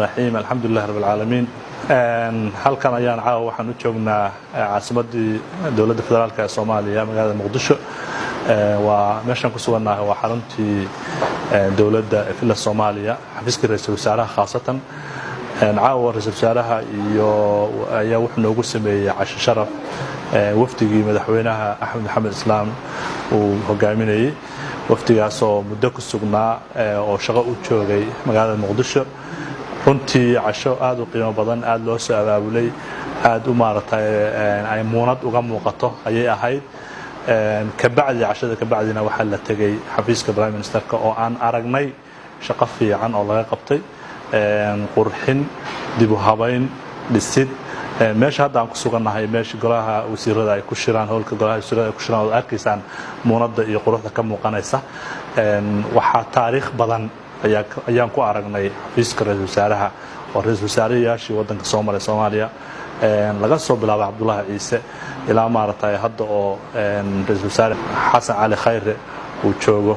الرحيم الحمد لله رب العالمين halkan ayaan caawa waxaan u joognaa caasimadii dawladda federaalka ee Soomaaliya magaalada Muqdisho waa meeshan ku suganahay waa xaruntii dawladda ee Soomaaliya xafiiska ra'iisul wasaaraha khaasatan caawa ra'iisul wasaaraha iyo ayaa wuxuu noogu sameeyay casho sharaf wafdigii madaxweynaha Axmed Maxamed Islaam uu hogaaminayay waftigaas oo muddo ku sugnaa oo shaqo u joogay magaalada Muqdisho runtii casho aad u qiimo badan aad loo soo abaabulay aad u maartay ay muunad uga muuqato ayay ahayd ka bacdi cashada ka bacdina waxa la tagay xafiiska prime ministerka oo aan aragnay shaqo fiican oo laga qabtay qurxin dib u habayn dhisid meesha hadda aan ku suganahay meesha golaha wasiirada ay ku shiraan howlka golaha wasiirada ay ku shiraan oo arkaysan muunada iyo quruxda ka muuqanaysa waxa taariikh badan ayaan ku aragnay xafiiska ra'iisul wasaaraha oo ra'iisul wasaarayaashii wadanka Soomaaliya laga soo bilaabo Cabdullaahi Ciise ilaa maartay hadda oo ra'iisul wasaare Xasan Cali Khayre uu joogo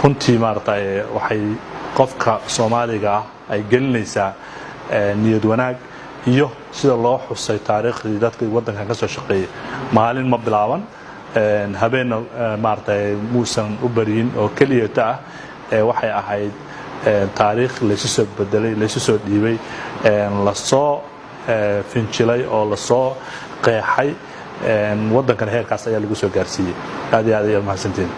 runtii maartay waxay qofka Soomaaliga ay gelinaysaa niyad wanaag iyo sida loo xusay taariikhdii dadka wadanka ka soo shaqeeyay maalin ma bilaaban habeen maartay muusan u bariin oo kaliya taa waxay ahayd taariikh la soo bedelay la soo dhiibay la soo finjilay oo la soo qeexay wadankan heerkaas ayaa lagu soo gaarsiiyay aad iyo aad mahadsantiin